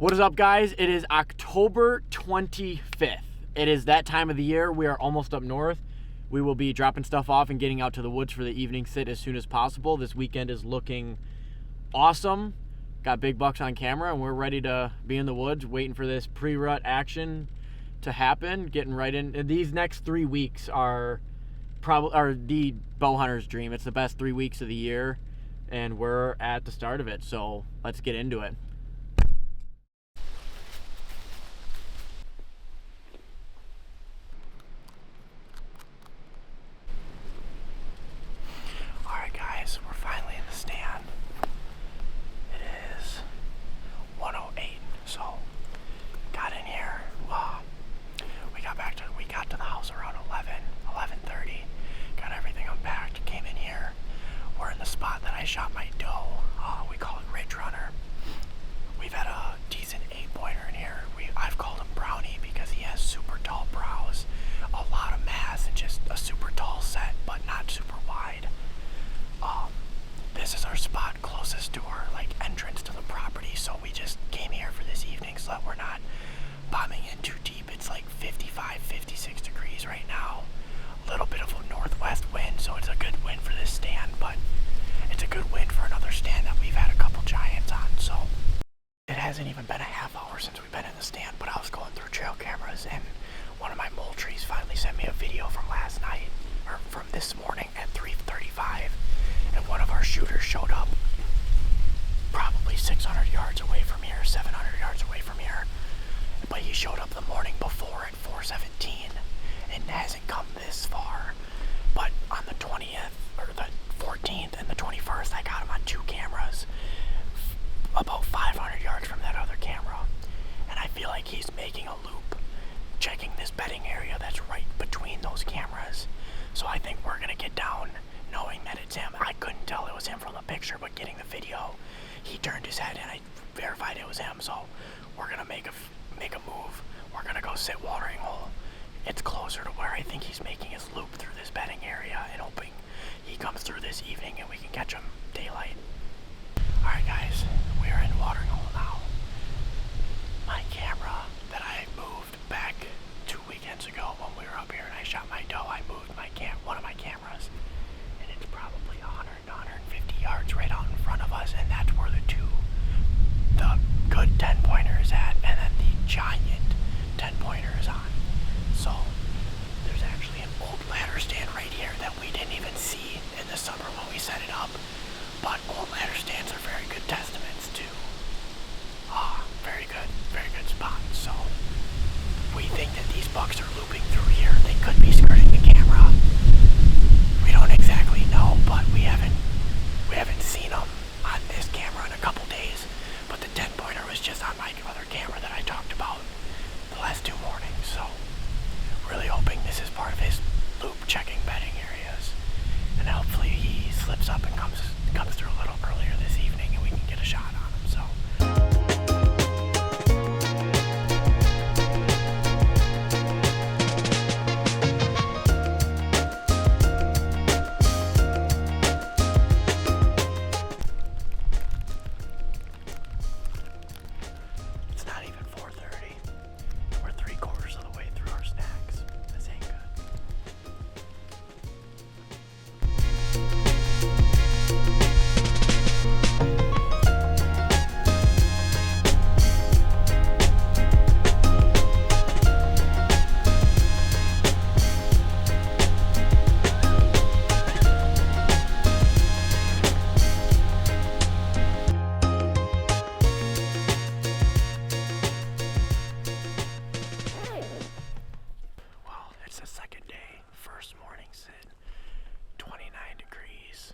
What is up, guys? It is October 25th. It is that time of the year. We are almost up north. We will be dropping stuff off and getting out to the woods for the evening sit as soon as possible. This weekend is looking awesome. Got big bucks on camera, and we're ready to be in the woods, waiting for this pre-rut action to happen, getting right in. And these next 3 weeks are the bow hunter's dream. It's the best 3 weeks of the year, and we're at the start of it, so let's get into it. Alright guys, we're finally in the stand. It is 1:08, so got in here. We got to the house around 11:30. Got everything unpacked, came in here. We're in the spot that I shot my doe. We call it Ridge Runner. We've had a decent 8-pointer in here. I've called him Brownie because he has super tall brows, a lot of mass, and just a super tall set, but not super wide. This is our spot closest to our entrance to the property, so we just came here for this evening so that we're not bombing in too deep. It's like 55, 56 degrees right now. A little bit of a northwest wind, so it's a good wind for this stand, but it's a good wind for another stand that we've had a couple giants on. So it hasn't even been a half hour since we've been in the stand, but I was going through trail cameras, and one of my mole trees finally sent me a video from last night, or from this morning at 3:35, and one of our shooters showed up probably 600 yards away from here, 700 yards away from here, but he showed up the morning before at 4:17 and hasn't come this far. But on the 20th or the 14th and the 21st, I got him on 2 cameras about 500 yards from that other camera, and I feel like he's making a loop, checking this bedding area that's right between those cameras. So I think we're gonna get down knowing that it's him. I couldn't tell it was him from the picture, but getting the video, he turned his head and I verified it was him. So we're gonna make a move. We're gonna go sit watering hole. It's closer to where I think he's making his loop through this bedding area, and hoping he comes through this evening and we can catch him daylight. Alright guys, we are in watering hole now. My camera that I moved back 2 weekends ago when we were up here and I shot my doe, I moved one of my cameras, and it's probably 100 to 150 yards right out in front of us, and that's where the good 10-pointer is at, and then the giant 10-pointer is on. So there's actually an old ladder stand right here that we didn't even see in the summer when we set it up, but old ladder stands are very good testaments to very good spots. So we think that these bucks are looping through here. They could be skirting the camera. We don't exactly know, but we haven't seen them on this camera in a couple days. But the 10-pointer was just on my other camera that I talked about the last 2 mornings. So really hoping this is part of his loop checking bedding areas, and hopefully he slips up and comes through a little earlier this evening and we can get a shot on him. So it's not even 4:30. We're 3/4 of the way through our snacks. This ain't good. Well, it's the second day, first morning sit, 29 degrees,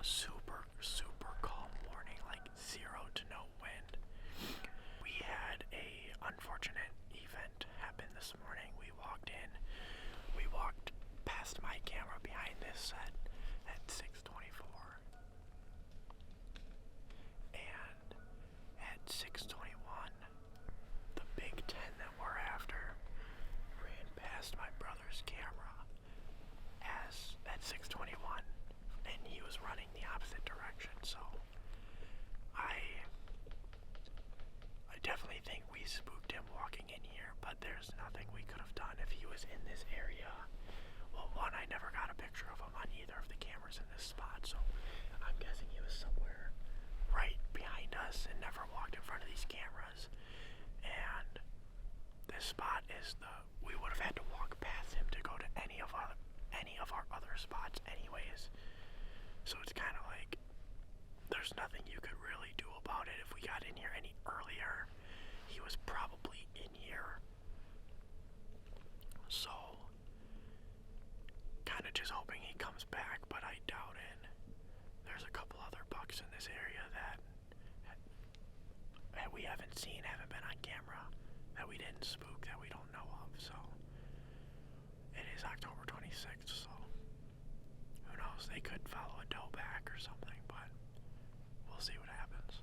super, super calm morning, like 0 to no wind. We had a unfortunate event happen this morning. We walked past my camera behind this set at 6:24, and at 6:21, the big 10 that we're after ran past my brother's camera at 6:21, and he was running the opposite direction. So I think we spooked him walking in here, but there's nothing we could have done if he was in this area. Well, one, I never got a picture of him on either of the cameras in this spot, so I'm guessing he was somewhere right behind us and never walked in front of these cameras. And this spot is we would have had to walk past him to go to any of our other spots anyways. So it's kind of like there's nothing you could really do about it. If we got in here any earlier, he was probably in here. So kind of just hoping he comes back, but I doubt it. There's a couple other bucks in this area that we haven't seen, haven't been on camera, that we didn't spook, that we don't know of. So it is October 26th, so who knows? They could follow a doe back or something, but we'll see what happens.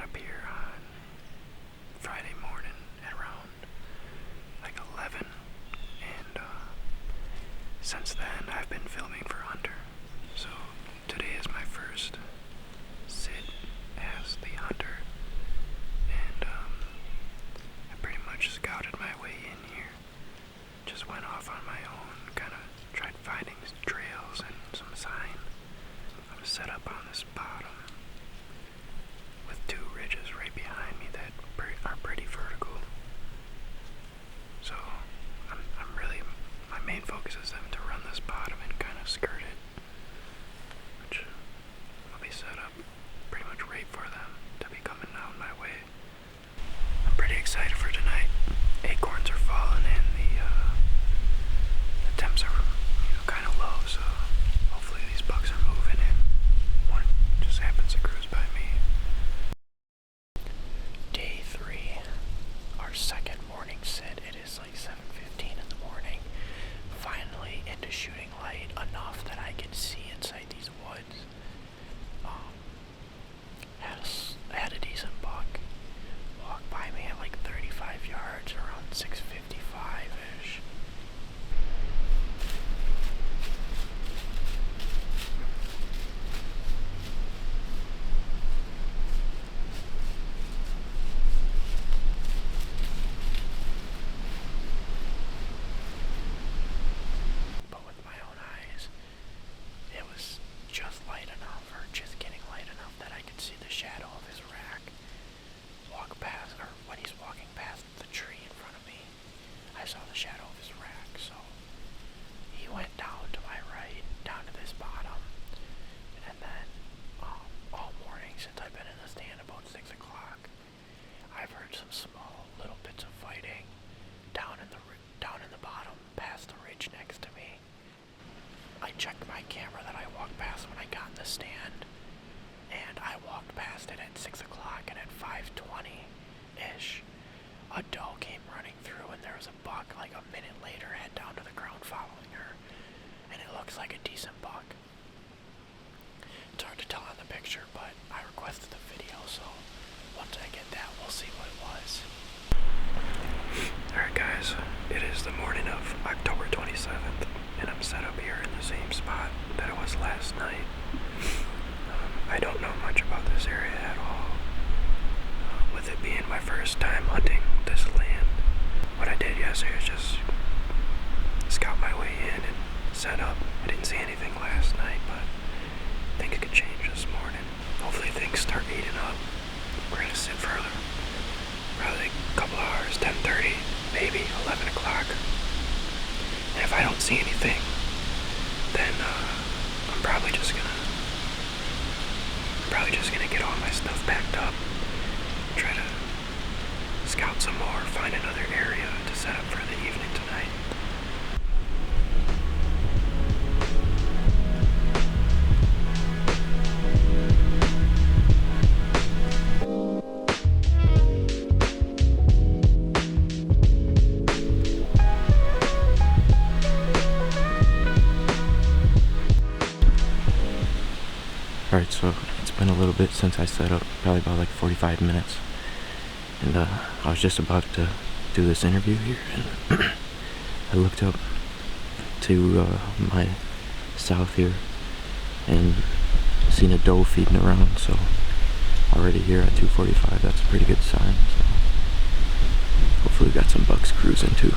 Up here stand, and I walked past it at 6 o'clock, and at 5:20-ish, a doe came running through, and there was a buck like a minute later head down to the ground following her, and it looks like a decent buck. It's hard to tell on the picture, but I requested the video, so once I get that, we'll see what it was. Alright guys, it is the morning of October 27th, and I'm set up here in the same spot that I was last night. I don't know much about this area at all. With it being my first time hunting this land, what I did yesterday was just scout my way in and set up. I didn't see anything last night, but things could change this morning. Hopefully things start heating up. We're gonna sit for probably a couple hours, 10:30, maybe 11 o'clock. And if I don't see anything, then I'm probably just gonna get all my stuff packed up, try to scout some more, find another area to set up for the evening tonight. Alright, so it's been a little bit since I set up, probably about like 45 minutes. And I was just about to do this interview here, and I looked up to my south here and seen a doe feeding around, so already here at 2:45, that's a pretty good sign. So hopefully we got some bucks cruising too.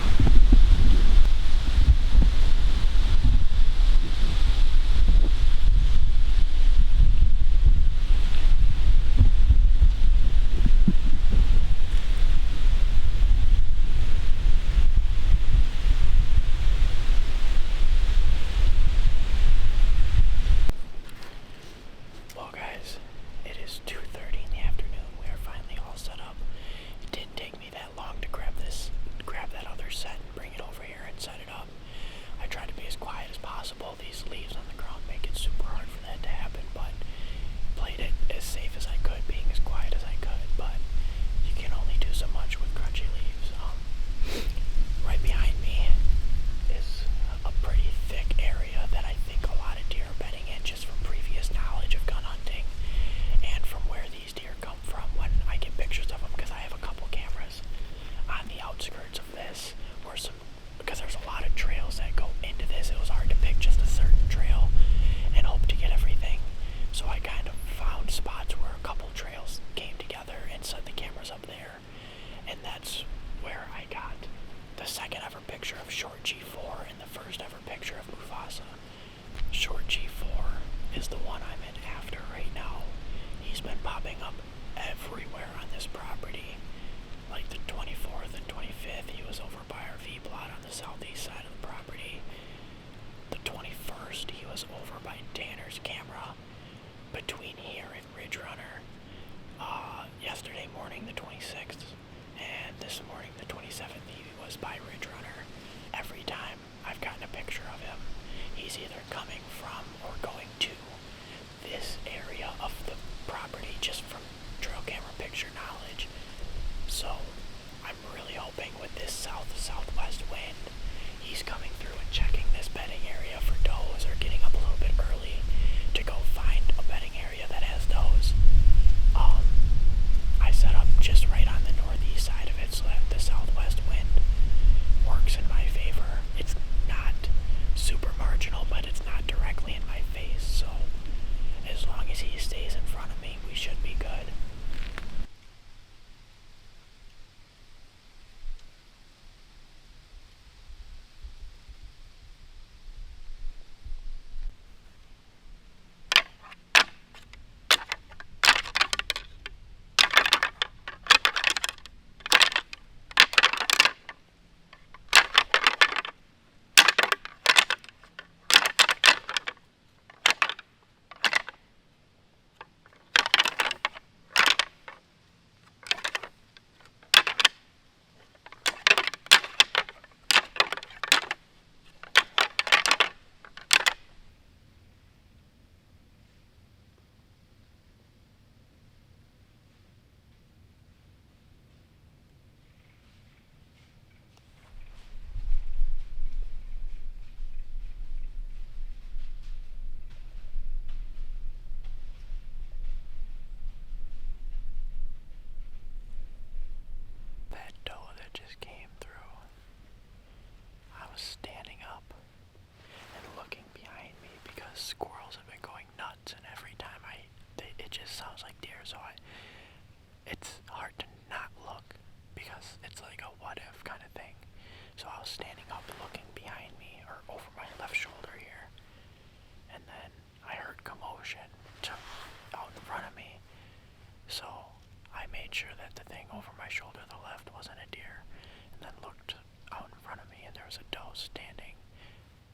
was a doe standing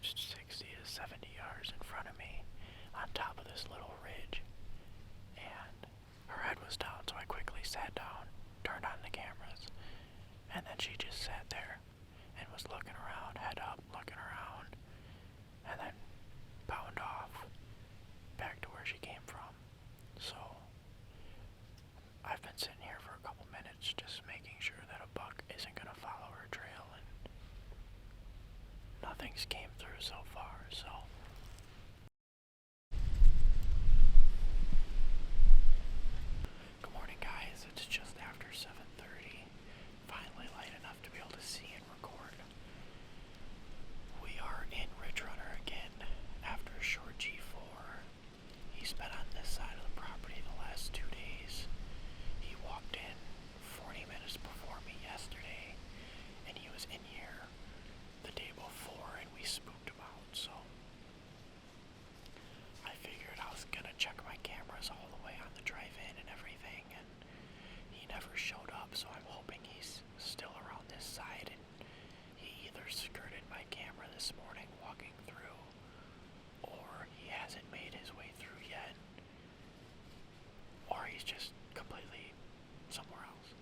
60 to 70 yards in front of me on top of this little ridge, and her head was down, so I quickly sat down, turned on the cameras, and then she just sat there and was looking around, head up, looking around, and then bound off back to where she came from. So I've been sitting here for a couple minutes just making sure that a buck isn't going to follow her trail, and nothing's came through so far. So good morning, guys. It's just after 7:30. Finally light enough to be able to see and record. We are in Ridge Runner again after a short G4. He's been on this side of the property the last 2 days. He walked in 40 minutes before me yesterday, and he was in here the day before, and we spooked him out. So I figured I was gonna check my cameras all the way on the drive-in and everything, and he never showed up. So I'm hoping he's still around this side, and he either skirted my camera this morning walking through, or he hasn't made his way through yet, or he's just completely somewhere else.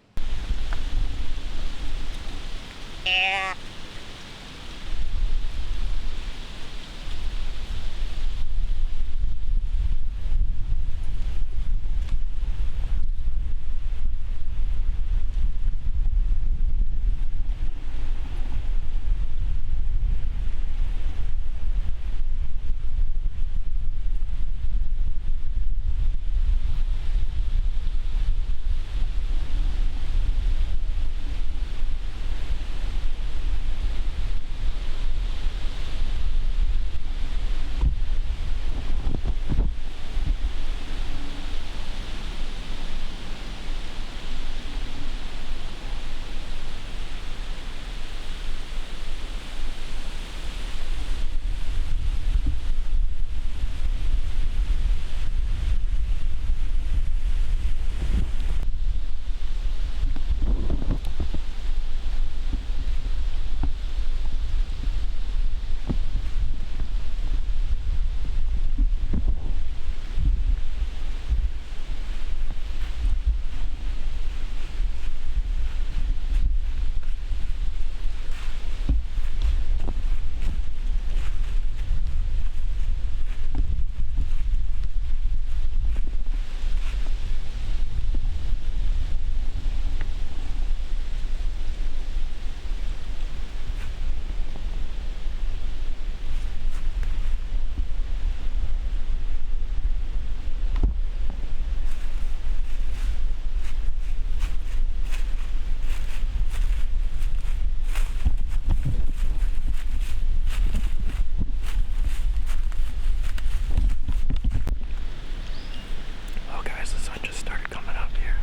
Well, guys, the sun just started coming up here.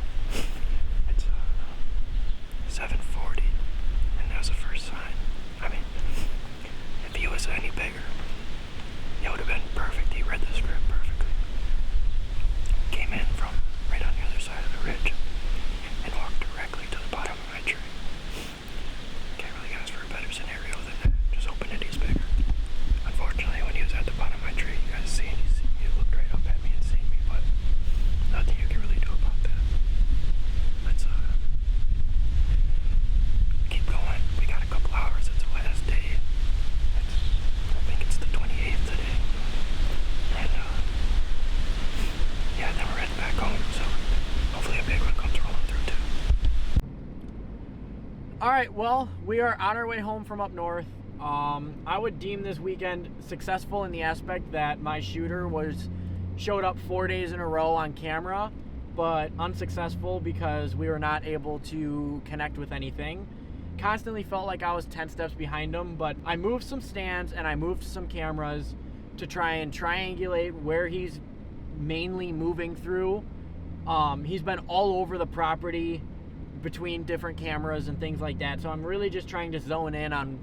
It's 7:40, and that was the first sign. I mean, if he was any bigger, it would have been perfect. He read the script perfectly. Came in from right on the other side of the ridge and walked directly to the bottom of my tree. Can't really ask for a better scenario than that. Just hoping that he's bigger. Unfortunately, when he was at the bottom of my tree, you guys see, he looked right up at me and seen me, but nothing you can really do about that. Let's keep going. We got a couple hours. It's the last day. I think it's the 28th today. And yeah, then we're heading back home. So hopefully a big one comes rolling through too. All right, well, we are on our way home from up north. I would deem this weekend successful in the aspect that my shooter showed up 4 days in a row on camera, but unsuccessful because we were not able to connect with anything. Constantly felt like I was 10 steps behind him, but I moved some stands and I moved some cameras to try and triangulate where he's mainly moving through. He's been all over the property between different cameras and things like that, so I'm really just trying to zone in on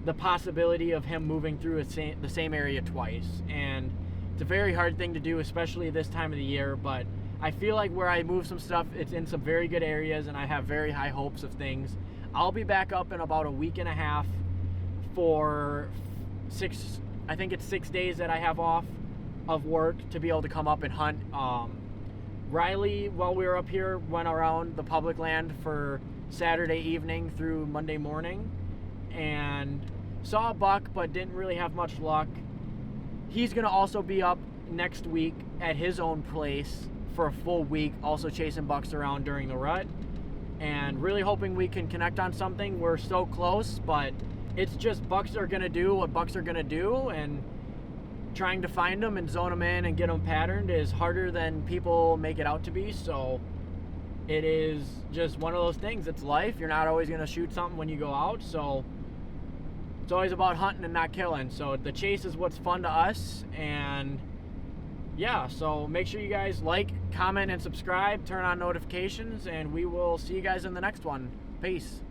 the possibility of him moving through the same area twice. And it's a very hard thing to do, especially this time of the year, but I feel like where I move some stuff, it's in some very good areas and I have very high hopes of things. I'll be back up in about a week and a half for I think it's 6 days that I have off of work to be able to come up and hunt. Riley, while we were up here, went around the public land for Saturday evening through Monday morning and saw a buck, but didn't really have much luck. He's gonna also be up next week at his own place for a full week, also chasing bucks around during the rut, and really hoping we can connect on something. We're so close, but it's just bucks are gonna do what bucks are gonna do, and trying to find them and zone them in and get them patterned is harder than people make it out to be. So it is just one of those things. It's life. You're not always gonna shoot something when you go out, so it's always about hunting and not killing. So the chase is what's fun to us. And yeah, so make sure you guys like, comment, and subscribe, turn on notifications, and we will see you guys in the next one. Peace.